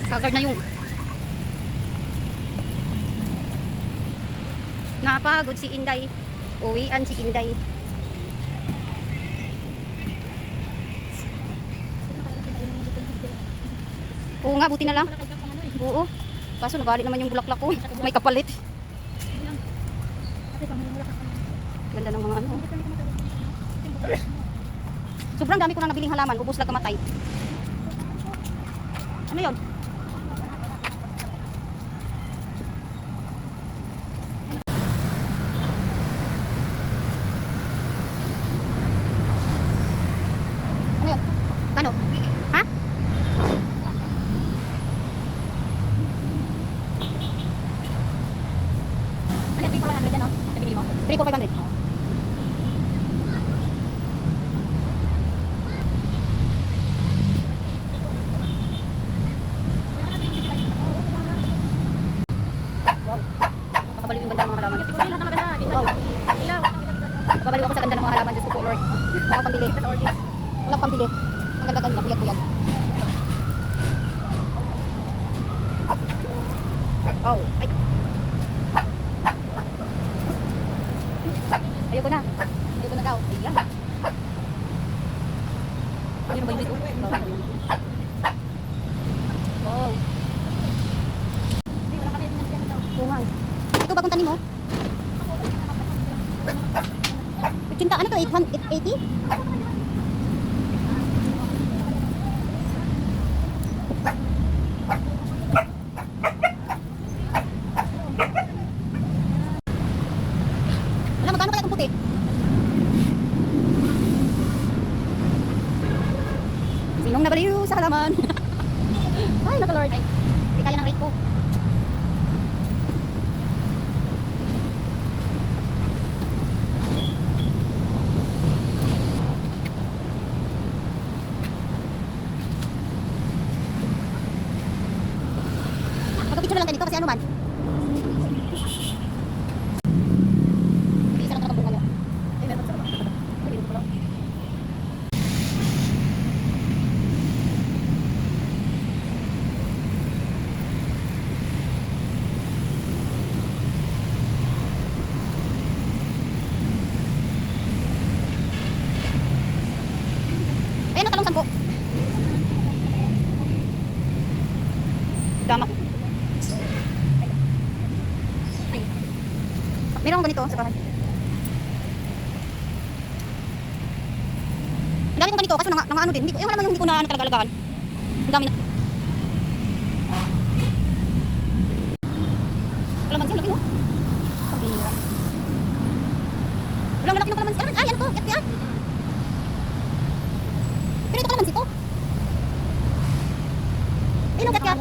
Sagard na yung napagod si Inday. Uwian si Inday. Oo nga, buti na lang. Oo. Kaso nabali naman yung bulaklak ko. May kapalit. Ganda ng mga ano. Sobrang dami ko na nabiling halaman. Ubus lang kamatay. Ano yun? Ano yun? Paano? Ha? Ano, 3,400 yan, no? Nabili mo? 3,400. Nakabalik yung ganda ng mga halaman. Wow. Nakabalik ako sa ganda ng mga halaman. Diyos ko po, Lord. Walang pambili. Walang pambili. Ang ganda-ganda. Buyag-buyag. Oh. Ay. Ayoko na. Ayoko na daw. Ayan. Ayun ba yung ito? Wow. Bunga. Ito bagong tanim mo? Cinta, ano to? 880? Wala, magkano kaya itong puti? Sinong nabaliw sa halaman? Ay, naka-Lord. Ay, hindi kaya ng rate ko. Magpapicture na lang ganito kasi ano man. Hindi isa lang ito nakabunga niya. Ay, meron sa naman. Hindi ko lang. Ayan ang talong 10. Dama. Meron ganito sa bahay. Ang dami kong ganito kaso nang ano din. Yung naman yung hindi ko na talaga-alagaan. Ang dami na. Kalamansi, ang laki mo. Pambihira. Walang malaki ng kalamansi. Ay, ano to? Yat-yat. Pero ito kalamansi to. Ayun ang yat-yat.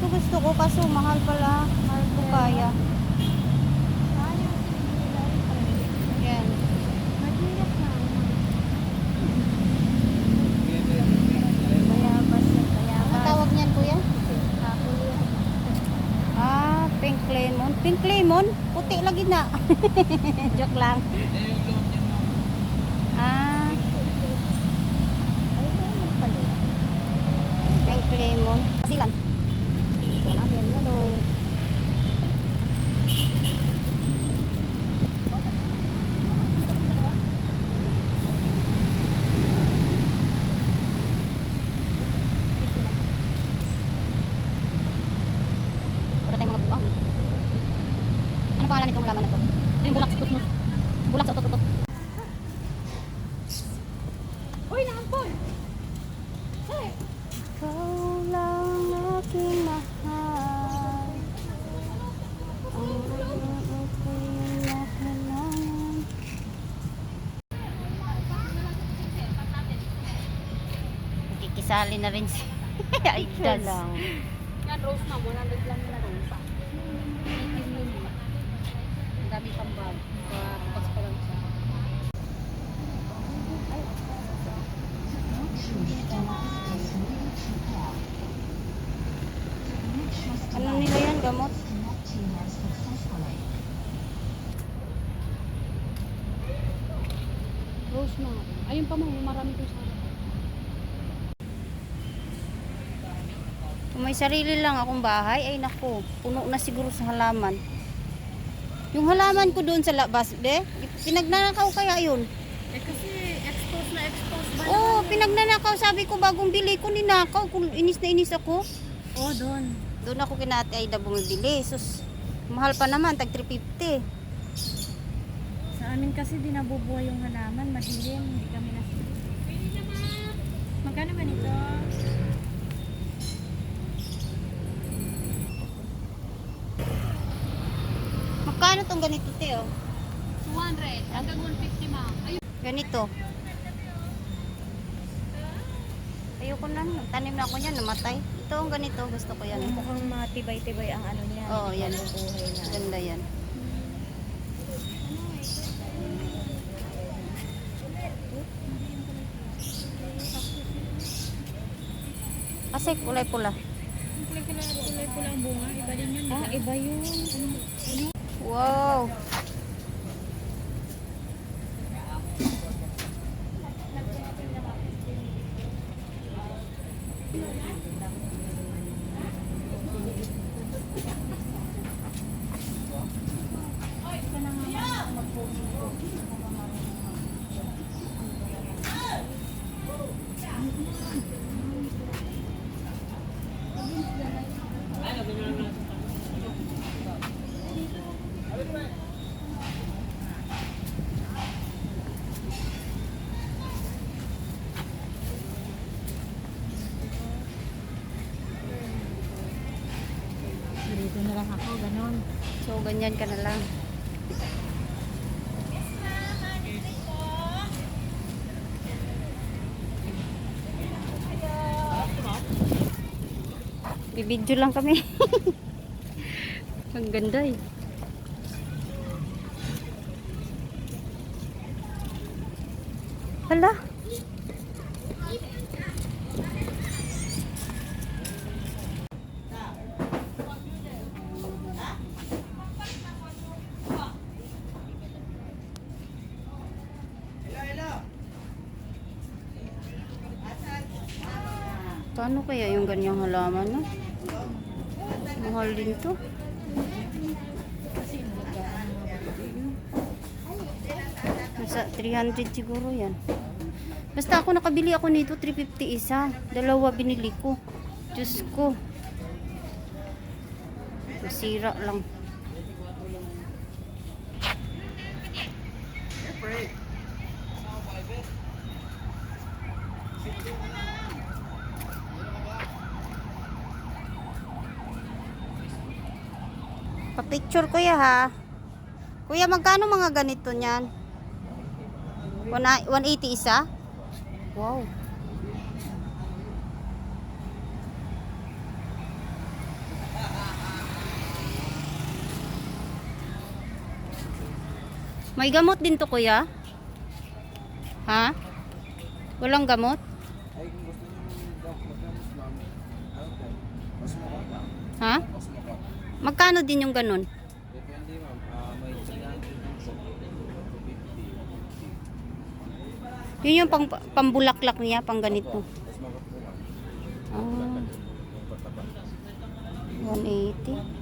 Gusto ko kaso mahal pala. Mahal ko kaya. Yan. Bayabas. Ang tawag niyan, kuya? Ah, pink lemon. Pink lemon? Puti lagi na. Joke lang. Ah. Pink lemon. Pasilan. Ikaw lang aking mahal. Ang aking lahat. Kikisali na rin si Aidas. Yan, rose na. 100 lang nila rose. Ang dami pang bag. Tapos pa lang siya. Ano nila yan, gamot? Rose na. Ayun pa mo, marami to sa Kung may sarili lang akong bahay, ay naku, puno na siguro sa halaman. Yung halaman ko doon sa labas, pinagnanakaw kaya yun? eh kasi expose ba? Oo, pinagnanakaw. Sabi ko, bagong bili ko, ninakaw. Kung inis na inis ako. Oh, doon. Doon ako kina Ate Aida bumibili. Sus, mahal pa naman, tag 350. Sa amin kasi di nabubuhay yung halaman, madilim, hindi kami nasili. Magkano ba nito? Magkano tong ganito, te, oh? 200, hanggang 150 ma. Ayun. Ganito. Ayoko na, nagtanim na ako niyan, namatay. Ito ang ganito, gusto ko yan. Mukhang matibay-tibay ang ano niya. Oo, yan. Mabubuhay na. Ganda yan. Kasi kulay pula. Kulay pula ang bunga, iba din yun. Ah, iba yun. Ano? Wow! Dito na lang ako, ganon. So, ganyan ka na lang. Bibidyo lang kami. Ang ganda eh. Hala. Paano kaya yung ganyang halaman, no? Mahal din to. Nasa 300 siguro yan. Basta ako nakabili ako nito, 350 isa. Dalawa binili ko. Diyos ko. Masira lang. Pa-picture kuya ha. Kuya, magkano mga ganito niyan? 180 isa? Wow. May gamot din to kuya? Ha? Walang gamot? Ha? Magkano din yung ganun? Depende ma'am, may 300, Yun yung pambulaklak niya, pang ganito. mas magat po ma'am. Ah, 180.